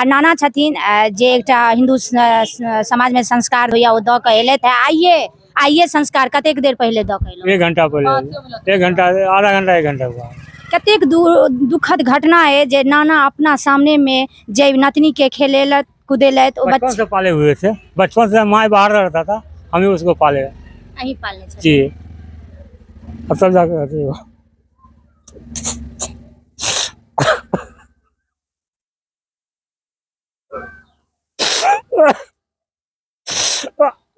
नाना छथिन जे एकटा हिंदू समाज में संस्कार होइया ओ द के एलैथ है। आइए संस्कार कतेक देर पहले द के एलौ? 1 घंटा पहले। 1 घंटा, आधा घंटा, 1 घंटा हुआ। कतेक दुखद घटना है जे नाना अपना सामने में जे नतनी के खेलेलत कूदेलत। बचपन से पाले हुए थे, बचपन से माँ बाहर रहता था, हम ही उसको पाले। अहीं पालने छथिन? जी, अब सब जाकर रहते हो।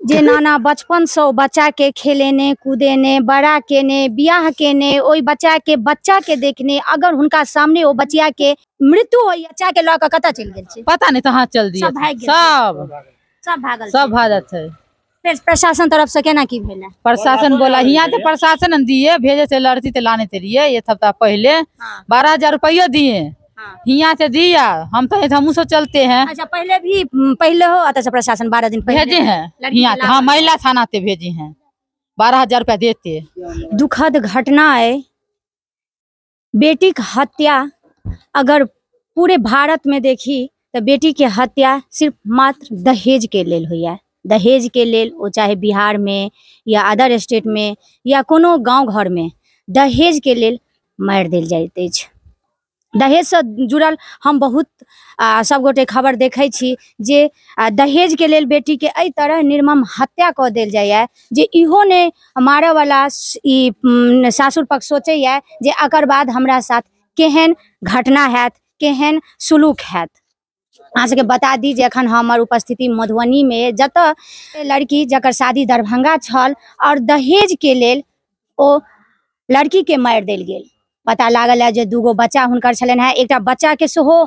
जे नाना बचपन से बच्चा के खेलेने कूदेने बड़ा केने बियाह केने ओई बच्चा के देखने अगर उनका सामने वो बच्चा के मृत्यु हो बच्चा के लऽ के कतऽ चलि गेल छै पता नहीं कहाँ चल दिया सब भागत है। फिर प्रशासन तरफ से केना की भेल? प्रशासन बोला यहाँ तो प्रशासन दिए भेजे से लड़ती तो लाने के लिए ये सप्ताह पहले 12,000 रुपया दिए। यहाँ से दिया हम तो हम से चलते हैं। अच्छा पहले हो आता से प्रशासन 12 दिन पहले भेजे हैं यहाँ तो। हाँ महिला थाना से भेजे हैं 12,000 रुपया देते। दुखद घटना है। बेटी की हत्या अगर पूरे भारत में देखी तो बेटी की हत्या सिर्फ मात्र दहेज के लेल हुई है। दहेज के लेल वो चाहे बिहार में या अदर स्टेट में या कोनो गांव घर में दहेज के लेल मार देल जाइत अछि। दहेज से जुड़ल हम बहुत सब गोटे खबर देखे छी जे दहेज के लेल बेटी के एई तरह निर्मम हत्या कऽ देल जाइए जे इहो ने मारे वाला ई सासुर पक्ष सोचैया जे अकर बाद हमरा साथ केहन घटना हैत केहन सुलूक हैत। अहाँ सबके बता दी जे अखन हमर उपस्थिति मधुबनी में जतऽ लड़की जकर शादी दरभंगा छल और दहेज के लेल ओ लड़की के मार देल गेल। पता लागल है जे 2 बच्चा हुनकर छलन है। एकटा बच्चा के सेहो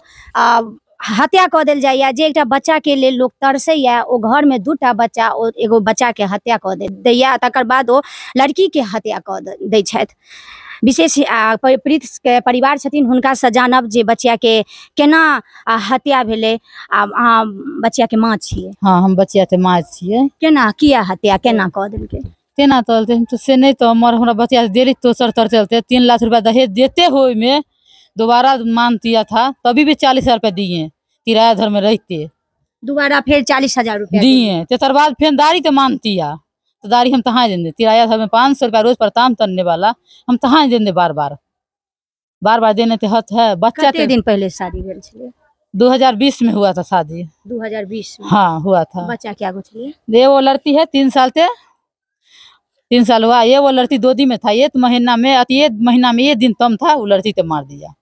हत्या कऽ देल जाइए जे एकटा बच्चा के लेल लोग तरसैया। ओ घर में 2टा बच्चा ओ एगो बच्चा के हत्या कऽ दैया तकर बाद ओ लड़की के हत्या कऽ दै छथि। विशेष पीड़ित के परिवार छथिन हुनका से जानब जे बच्चा के केना हत्या भेलै। अहाँ बच्चा के माँ छियै? हाँ हम बच्चा के माँ छियै। केना किया हत्या केना कऽ देलकै? केना तलते हम तो से नहीं तो हमरा बच्चा देली तो सर तर चलते 3 लाख रुपया दहेज देते हुए में दोबारा मान दिया था तभी भी 40,000 रुपया दिए। किराया घर में रहते दोबारा फिर 40,000 रुपया दिए। तेतर बाद फिर दारी तो मान दिया तो दारी हम तहाँ देंगे। किराया घर में 500 रुपया रोज परताम तनने वाला हम तहाँ देंगे बार बार देने ते हत है। बच्चा के दिन पहले शादी भेल छलै? 2020 में हुआ था शादी। 2020 में? हाँ हुआ था। बच्चा क्या गो छलै? ये वो लड़ती है 3 साल से 3 साल हुआ। ये वो लड़की 2 दिन में था। ये महीना में ये दिन तम था वो लड़की तो मार दिया।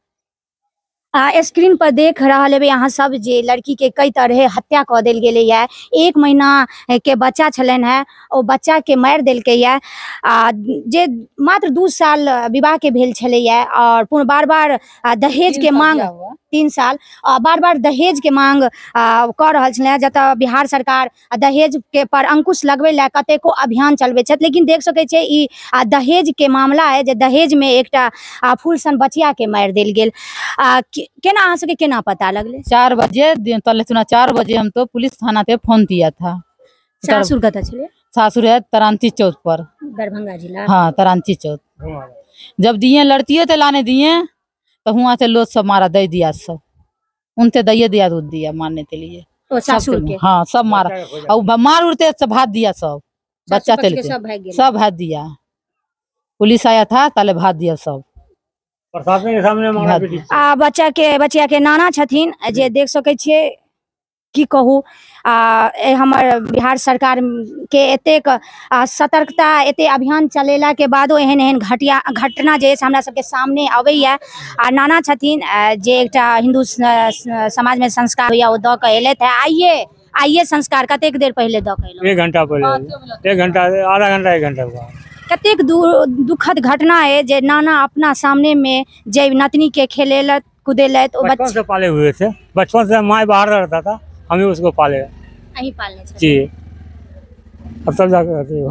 स्क्रीन पर देख रहा है यहाँ सब जे लड़की के कई तरह हत्या कऽ देल गेलै है। 1 महीना के बच्चा छलन है ओ बच्चा के मार देलकै है। जे मात्र 2 साल विवाह के भेल छलै है और बार दहेज के मांग 3 साल बार दहेज के मांग कऽ रहल छलै। जतऽ बिहार सरकार दहेज के पर अंकुश लगबै ला कतेको अभियान चलबै छथि लेकिन देख सकै छै ई दहेज के मामला है जे दहेज में एकटा फूल सन बचिया के मार देल गेल। केना अहाँ सबके केना पता लगले? 4 बजे तले 4 बजे हम तो पुलिस थाना पे फोन दिया था। सासुर कतऽ छलै? सासुर है तरांती चौक पर, दरभंगा जिला। हाँ तरांती चौक। जब दिए लड़तियों ते लाने दिए तो हुआ से लोग सब मारा दे दिया। सब उनसे दिए दिया दूध दिया मारने के लिए। तो सासुर के? हाँ सब मारा और मार उड़ते सब भाग दिया। सब बच्चा तेल के सब भाग दिया। पुलिस आया था ताले भाग दिया सब। प्रशासन के सामने बच्चा के नाना छथिन जे देख सकै छियै की कहू हमर बिहार सरकार के एतेक सतर्कता एते अभियान चलेला के बादो एहन घटना जे हमरा सबके सामने आबैया। नाना छथिन जे एकटा हिंदू समाज में संस्कार होइया ओ द के एलैथ है। आइए संस्कार कतेक देर पहले द के एलौ? 1 घंटा पहले। 1 घंटा, आधा घंटा, 1 घंटा हुआ। कतेक दुखद घटना है जे नाना अपना सामने में जे नतनी के खेलेलत कूदेलत। बचपन से पाले हुए थे, बचपन से माँ बाहर रहता था, हम ही उसको पाले। अहीं पालने छथिन? जी, अब सब जाकर रहते हो।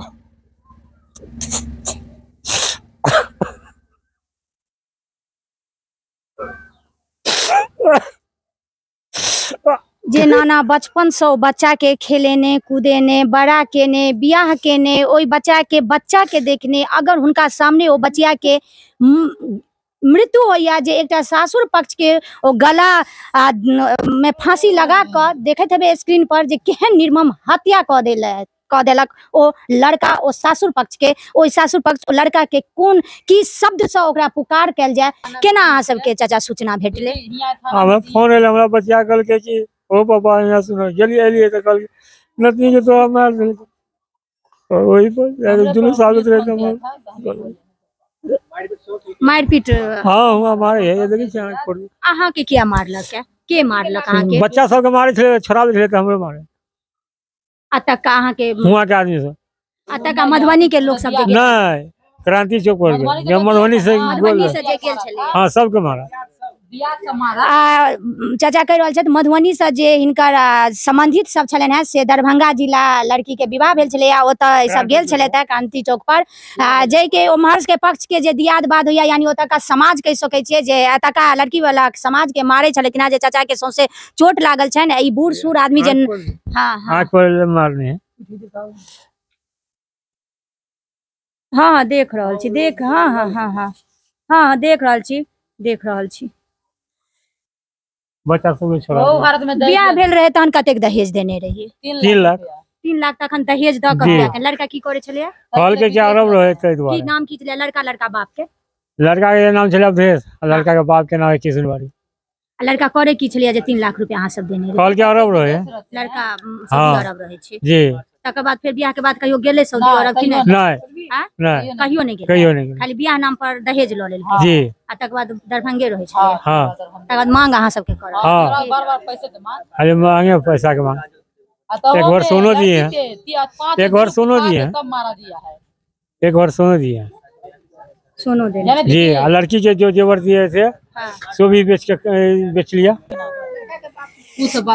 जे नाना बचपन से बच्चा के खेलेने कूदेने बड़ा केने बियाह केने ओई बच्चा के देखने अगर उनका सामने वो बच्चा के मृत्यु होइया जे एकटा सासुर पक्ष के ओ गला में फांसी लगा कर देखैत हेबे स्क्रीन पर जे केहन निर्मम हत्या कऽ देलक ओ लड़का ओ सासुर पक्ष के ओ सासुर पक्ष ओ लड़का के कोन की शब्द से ओकरा पुकार कैल जाय केना अहाँ सबके चाचा सूचना भेटले? हमरा फोन एल, हमरा बच्चा कहलकै कि ओ पापा यहाँ सुनो, एलिए तो कहलकै नतनी के तो मार देलकै। वही पर जुलूस आबैत रहे मारपीट। हाँ हुआ मारे है, ये देखी छी आँख पर। अहाँ के किया मारलक है? के मारलक अहाँ के? बच्चा सब के मारे थे, छोड़ाबे थे तो हमरे मारे। अतक अहाँ के हुआ के आदमी सब अतक मधुबनी के लोग सब जे नहीं क्रांति चौक पर गए, मधुबनी से मधुबनी से जे गेल छले। हाँ सबके मारा। चाचा कह रहल छथि मधुबनी से जे हिनकर संबंधित सब छलन है से दरभंगा जिला लड़की के विवाह भेल छले आ ओतऽ सब गेल छले क्रांति चौक पर जे के उम्हर के पक्ष के जे दियाद बाद होइया यानी ओतऽ का समाज कह सकै छियै जे एतका लड़की वाला समाज के मारे छलखिन जे चाचा के सौंसे चोट लागल छन। ई बूढ़ सूढ़ आदमी जे हाँ हाँ आँख पर मारने हैं। हाँ देख रहल छी, देख हाँ हाँ हाँ हाँ हाँ देख रहल छी। बच्चा सब छोड़ा भारत में बियाह भेल रहे तहन कतेक दहेज देने रहिए? 3 लाख। 3 लाख तखन दहेज द के लड़का की करे छले? कहल के क्या अरब रहे थे की नाम की छले लड़का बाप के? लड़का के नाम छले अवधेश, लड़का के बाप के नाम है किशनवाड़ी। लड़का करे की छले जे 3 लाख रुपया अहाँ सब देने रहे? कहल के अरब रहे लड़का सऊदी अरब रहे छै जी। तकर बाद फिर बियाह के बाद कहियो गेले सऊदी अरब कि नहीं? नहीं कहियो नहीं गेले, कहियो नहीं। खाली बियाह नाम पर दहेज ल लेल जी। आ तकर बाद दरभंगे रहे छै। हाँ तकर बाद मांग अहाँ सब के कर। हाँ बार पैसे के मांग। अरे मांगे पैसा के मांग। एक बार सोनो दिए हैं, एक बार सोनो दिए हैं, कब मारा दिया है? एक बार सोनो दिए हैं सोनो देने जी। और लड़की के जो जेवर दिए थे सो भी बेच लिया।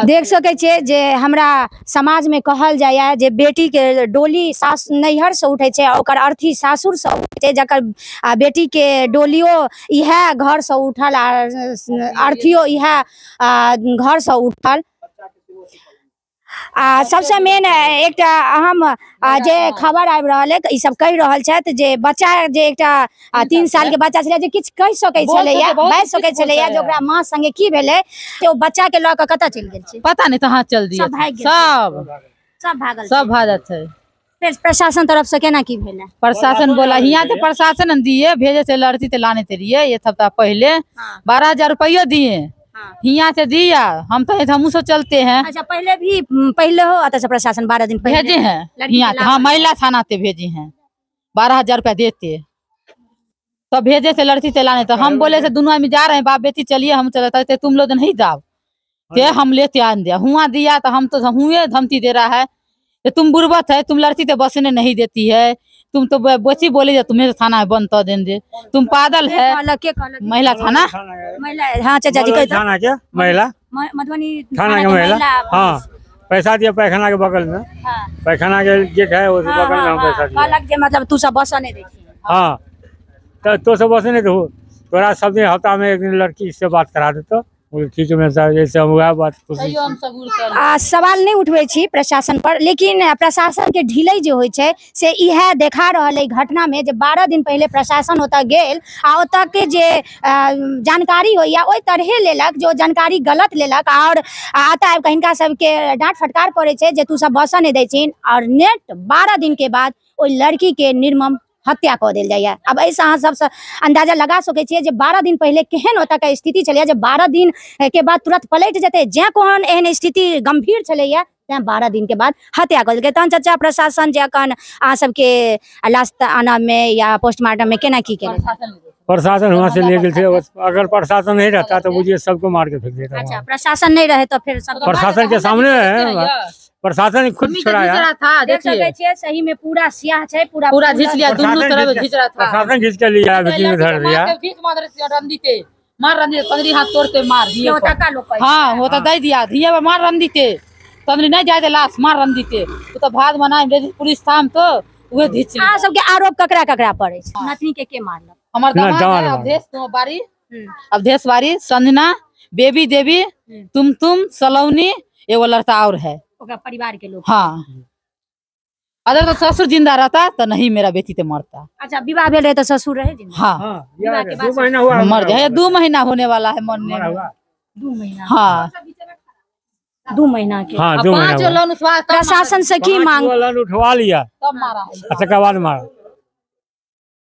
देख सकै छियै जे हमरा समाज में कहल जाय जे बेटी के डोली सास नैहर से उठे छै ओकर अर्थी सासुर से उठे छै, जकर बेटी के डोलियो इहे घर से उठल आ अर्थियो इहे घर से उठल। सबसे मेन एकटा अहम जे खबर आबि रहल है ई सब कहि रहल छथि जे बच्चा जे एकटा 3 साल के बच्चा छलै जे किछ कहि सकै छलैया, बाजि सकै छलैया जे ओकरा माँ संगे की भेलै से ओ बच्चा के लऽ कऽ कतऽ चलि गेल छै पता नहीं कहाँ चल दिया। सब भागल सब भागत है। फिर प्रशासन तरफ से केना की भेलै? प्रशासन बोला यहाँ तो प्रशासन दिए भेजे थे लड़की ते लाने के लिए ये सप्ताह पहले 12,000 रुपया दिए यहाँ से दिया। हम तो हमू से चलते हैं। अच्छा पहले हो आता से प्रशासन 12 दिन पहले भेजे हैं यहाँ। हाँ महिला थाना ते भेजे हैं 12,000 रुपया देते तो भेजे थे लड़की से लाने। तो हम बोले थे दोनों आदमी जा रहे हैं बाप बेटी चलिए हम चलते तुम लोग नहीं जाओ ते हम लेते आन दिया हुआ दिया। तो हम तो हुए धमकी दे रहा है कि तुम बुर्बक है, तुम लड़की तो बसने नहीं देती है, तुम तो बच्ची बोली तुम्हें तो थाना बंद कर देंगे, तुम पागल है। महिला थाना हाँ चाचा जी थाना क्या महिला मधुबनी थाना के महिला। हाँ पैसा दिया पैखाना के बगल में, पैखाना के गेट है उस बगल में हम पैसा दिया। मतलब तू सब बस नहीं देखी? हाँ तो सब बस नहीं तो तोरा सब दिन हफ्ता में एक दिन लड़की से बात करा देतो ठीक है। जैसे बात सवाल नहीं उठबै छी प्रशासन पर, लेकिन प्रशासन के ढिलाई जो होय छै से इहे देखा रहल है घटना में जे 12 दिन पहले प्रशासन ओतऽ गेल आ ओतऽ के जे जानकारी होइया ओहि तरहे लेलक जो जानकारी गलत लेलक और आता हिनका सबके डांट फटकार करे छै जे तू सब बस नहीं दै छिन और नेट 12 दिन के बाद ओहि लड़की के निर्मम हत्या कऽ देल जाइए। अब ऐसा अहाँ सबसे अंदाजा लगा सकै छियै जे 12 दिन पहले केहन ओतऽ के स्थिति छलैया जे 12 दिन के बाद तुरंत पलटि जेतै जे कोहन एहन स्थिति गंभीर छलैया तें 12 दिन के बाद हत्या कऽ देलकै। तहन चाचा प्रशासन जे अखन अहाँ सबके लाश आना में या पोस्टमार्टम में केना की केलै? प्रशासन वहाँ से ले गए थे। अगर प्रशासन नहीं रहता तो मुझे सबको मार के फेंक देता। अच्छा प्रशासन नहीं रहे तो फिर सब प्रशासन के सामने है, प्रशासन खुद छुड़ाया था। देख सकै छियै सही में पूरा स्याह छै, पूरा घिच लिया दोनों तरफ घिच रहा था। प्रशासन घिच के लिया में धर दिया। मार रंदी पंद्री हाथ तोड़ के मार दिए। हाँ वो तो दे दिया धिया मार रंदी के पंद्री नहीं जाए लाश मार रंदी के तो भाग बनाए पुलिस थाम तो वह घिच लिया। सबके आरोप ककरा पड़े छै? नतनी के मारलक? हमार दामाद अवधेश बारी संजना बेबी देवी तुम सलौनी एगो लड़का और है परिवार के लोग। हाँ अगर तो ससुर जिंदा रहता तो नहीं मेरा बेटी तो मरता। अच्छा, विवाह भेल रहे तो ससुर रहे जिंदा? हाँ, हाँ, विवाह के बाद 2 महीना हुआ मर गए। 2 महीना होने वाला है मरने हमारा में। हुआ। 2 महीना? हाँ, 2 महीना के? हाँ, अब 2 महीना 5 हुआ। लोन उठवा तब प्रशासन से की मांग? लोन उठवा लिया, तब मारा है। तकर बाद मारा।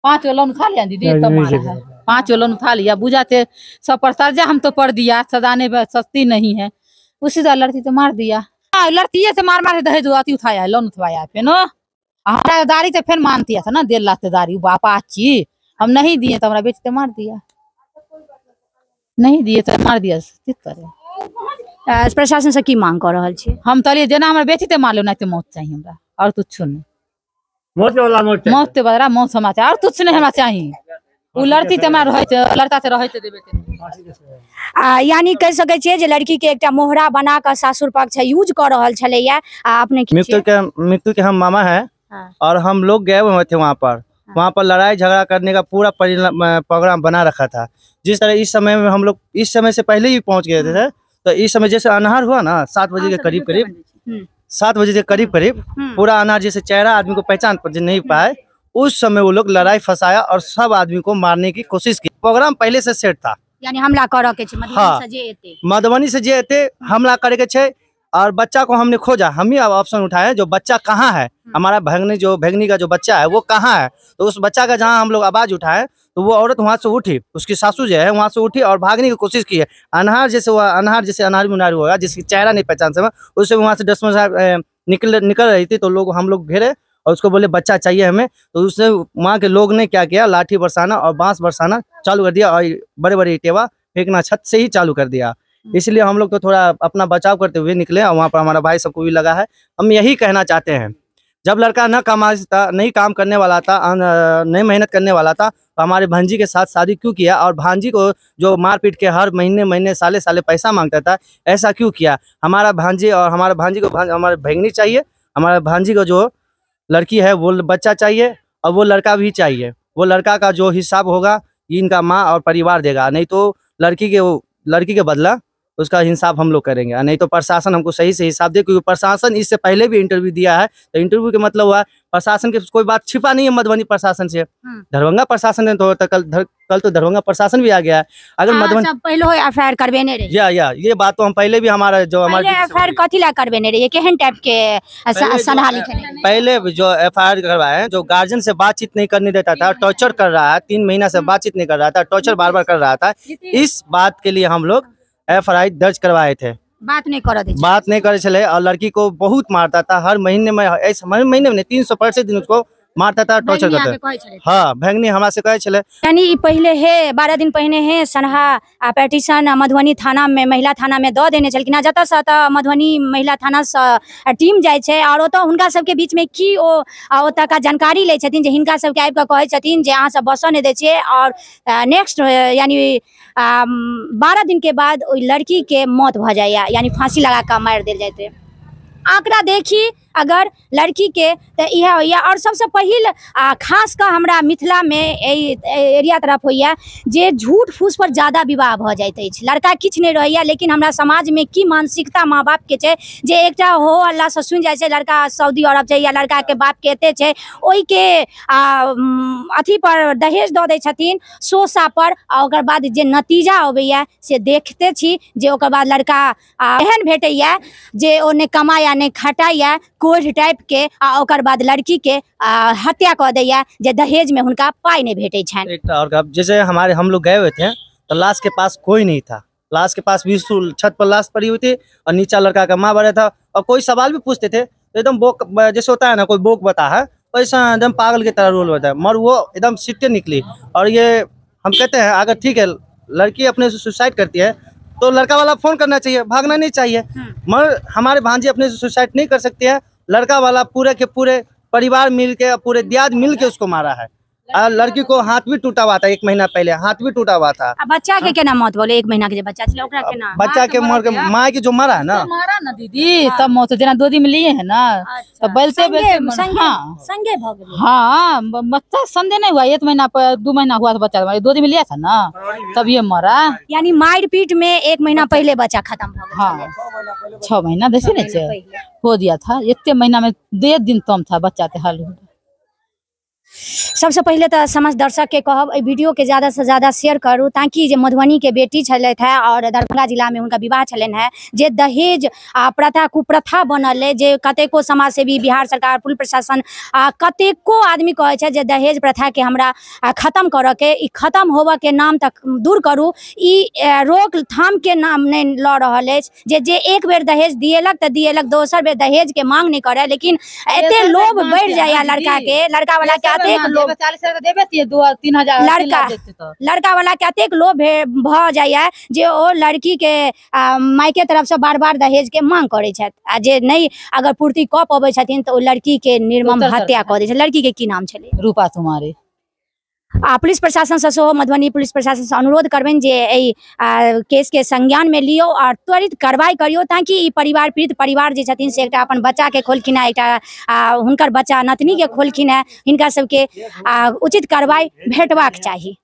5 लोन उठा लिया दीदी, तब नहीं, मारा नहीं, है। 5 लोन उठा लिया, बुझाते सब पर कर्जा हम तो पड़ दिया, सदाने में सस्ती नहीं है, उसी तरह लड़की तो मार दिया। हाँ, लड़की से मार के दहेज अति उठाया है, लोन उठवाया है। फिर नो हमारा दारी तो फिर मान दिया था ना, 1.5 लाख दारी बापाची हम नहीं दिए तो हमारा बेटी तो मार दिया, नहीं दिए तो मार दिया। की करे? प्रशासन से की मांग कर रहल छी? हम तलिए जेना हमारा बेटी तो मार लो, नहीं तो मौत चाहिए हमरा, और कुछ नहीं। मौत वाला मौत चाहिए। मौत के बदला मौत हमरा चाहिए, और कुछ नहीं हमरा चाहिए। वो लड़की तो हमारा रहे, लड़का तो रहे देबे के। यानी कह सके छिए जे लड़की के एकटा मोहरा बना कर सासुर पक्ष यूज कर रहल छलैया। अपने की मृत्यु के हम मामा है। हाँ। और हम लोग गए हुए थे वहाँ पर। वहाँ पर लड़ाई झगड़ा करने का पूरा प्रोग्राम बना रखा था। जिस तरह इस समय में हम लोग इस समय से पहले ही पहुँच गए थे। तो इस समय जैसे अनहार हुआ ना 7 बजे के करीब 7 बजे के करीब पूरा अनार जैसे चेहरा आदमी को पहचान नहीं पाए, उस समय वो लोग लड़ाई फंसाया और सब आदमी को मारने की कोशिश की। प्रोग्राम पहले से सेट था, यानी हमला करे के छै हाँ, मधुबनी से जे एते हमला करे के छै। और बच्चा को हमने खोजा, हम ही ऑप्शन उठाए जो बच्चा कहाँ है, हमारा भगनी का जो बच्चा है वो कहाँ है। तो उस बच्चा का जहाँ हम लोग आवाज उठाए तो वो औरत वहाँ से उठी, उसकी सासू जो है वहाँ से उठी और भागने की कोशिश की है। अनहार जैसे अनहार मुनार हुआ, जिसकी चेहरा नहीं पहचान सका, उससे वहाँ से 10 साहब निकल रही थी। तो लोग हम लोग घेरे और उसको बोले बच्चा चाहिए हमें। तो उसने वहाँ के लोग ने क्या किया, लाठी बरसाना और बांस बरसाना चालू कर दिया और बड़े बड़े ईटेवा फेंकना छत से ही चालू कर दिया। इसलिए हम लोग तो थोड़ा अपना बचाव करते हुए निकले और वहाँ पर हमारा भाई सबको भी लगा है। हम यही कहना चाहते हैं, जब लड़का नहीं काम करने वाला था, नहीं मेहनत करने वाला था, तो हमारे भांजी के साथ शादी क्यों किया? और भांजी को जो मारपीट के हर महीने साले पैसा मांगता था, ऐसा क्यों किया? हमारा भांजी और हमारे भांजी को हमारे भगनी चाहिए, हमारे भांजी को जो लड़की है वो बच्चा चाहिए और वो लड़का भी चाहिए। वो लड़का का जो हिसाब होगा इनका माँ और परिवार देगा, नहीं तो लड़की के बदला उसका हिसाब हम लोग करेंगे। नहीं तो प्रशासन हमको सही से हिसाब दे, क्योंकि प्रशासन इससे पहले भी इंटरव्यू दिया है। तो इंटरव्यू के मतलब हुआ प्रशासन के कोई बात छिपा नहीं है मधुबनी प्रशासन से। दरभंगा प्रशासन ने तो कल तो दरभंगा प्रशासन भी आ गया है। अगर मधुबनी पहले हो एफआईआर करवेने रही, या ये बात तो हम पहले भी हमारे एफआईआर कथी ला करवेने रही, केहन टाइप के सलाह लिखे? पहले जो एफआईआर करवाए, जो गार्जियन से बातचीत नहीं करने देता था, टॉर्चर कर रहा है, 3 महीना से बातचीत नहीं कर रहा था, टॉर्चर बार कर रहा था। इस बात के लिए हम लोग एफआईआर दर्ज करवाए थे। बात नहीं करे चले और लड़की को बहुत मारता था। हर महीने में महीने में 365 दिन उसको मारता था, टॉर्चर करता था। हाँ, भगनी हमरा से कहे चले। यानी पहले है 12 दिन पहले है सनहा पेटिशन मधुबनी थाना में, महिला थाना में दऽ देने छलखिन। जतऽ से तऽ मधुबनी महिला थाना से टीम जाय छै और ओतऽ हुनका सबके बीच में की ओतऽ का जानकारी लै छथिन जे हिनका सबके आबि कऽ कहै छथिन जे अहाँ सब बसऽ नहि दै छियै। और नेक्स्ट यानी 12 दिन के बाद ओइ लड़की के मौत भऽ जाइए, यानी फांसी लगा कऽ मारि देल जाइत। आंकड़ा देखी अगर लड़की के तो यह होइया। और सबसे पहिल खास कर हमरा मिथिला में एरिया तरफ होइया जे झूठ फूस पर ज्यादा विवाह भ जाइत अछि। लड़का किछ नहीं रहैया, लेकिन हमरा समाज में की मानसिकता माँ बाप के छै जे एकटा हो अल्लाह से सुनि जाइ छै लड़का सऊदी अरब छै या लड़का के बाप के एते छै, ओहि के अथी पर दहेज दऽ दै छथिन सोसा पर। आ ओकर बाद जे नतीजा अबैया से देखते छी जे ओकर बाद लड़का एहन भेटैया जे ओ नहि कमाया नहीं खटाया, कोढ़ टाइप के, आ ओकर बाद लड़की के हत्या कर दैया जे दहेज में हुनका पाई नहीं भेटे छन। और जैसे हम लोग गए हुए थे तो लाश के पास कोई नहीं था। लाश के पास भी छत पर लाश पड़ी हुई थी और नीचा लड़का का माँ बड़ा था। और कोई सवाल भी पूछते थे तो एकदम बोक जैसे होता है ना, कोई बोक बता है वैसा एकदम पागल की तरह रोल होता है। मगर वो एकदम सीटे निकली। और ये हम कहते हैं अगर ठीक है लड़की अपने से सुसाइड करती है तो लड़का वाला फोन करना चाहिए, भागना नहीं चाहिए। मगर हमारे भांजे अपने से सुसाइड नहीं कर सकते हैं, लड़का वाला पूरे के पूरे परिवार मिल के, पूरे दियाद मिल के उसको मारा है। लड़की को हाथ भी टूटा हुआ था, 1 महीना पहले हाथ भी टूटा हुआ था। बच्चा के केना मौत बोले? 1 महीना के जो बच्चा छले ओकरा केना? बच्चा के मर के माँ की जो मरा है ना, ना दीदी, तब मौत जेना गोदी में लिए है ना, तो बोलते संगे भग गेलै। हाँ बच्चा संडे नहीं हुआ, 1 महीना 2 महीना हुआ था बच्चा, गोदी में लिया था ना, तब ये मरा। यानी मार पीट में 1 महीना पहले बच्चा खत्म हो गया। हाँ 6 महीना देखे नहीं हो दिया था, इतने महीना में 1 दिन कम था बच्चा के हाल। सबसे पहले तो समझ दर्शक के कहब वीडियो के ज्यादा से ज्यादा शेयर करू, ताकि जे मधुबनी के बेटी छलथि है और दरभंगा जिला में उनका विवाह छलनि है, जे दहेज प्रथा कुप्रथा बनल है, जे कतेको समाज सेवी, बिहार सरकार, पुलिस प्रशासन कतेको आदमी कहे छै जे दहेज प्रथा के हमरा खत्म करऽ के, ई खत्म होबऽ के नाम तक दूर करू, ई रोकथाम के नाम नहीं लऽ रहल अछि। जे एक बेर दहेज दिएलक तऽ दिएलक, दोसर बेर दहेज के मांग नहीं करे, लेकिन एते लोभ बढ़ जाए लड़का के, लड़का वाला के लोभ, 40,000 देबे तिए 2-3,000 लड़का वाला के अतेक लोभ भ जाइए जे ओ लड़की के मायके तरफ से बार बार दहेज के मांग करे छथि, आ जे नहीं अगर पूर्ति कऽ पबै छथिन तो ओ लड़की के निर्मम हत्या कऽ दै छै। लड़की के की नाम छलै? रूपा कुमारी। पुलिस प्रशासन से सेहो मधुबनी पुलिस प्रशासन से अनुरोध करबनि जे एहि केस के संज्ञान में लियो और त्वरित कार्रवाई करियो, ताकि ई परिवार पीड़ित परिवार जे छथिन से एकटा अपन बच्चा के खोलखिन है, एकटा हुनकर बच्चा नतनी के खोलखिन है, हिनका सबके उचित कार्रवाई भेटबाक चाही।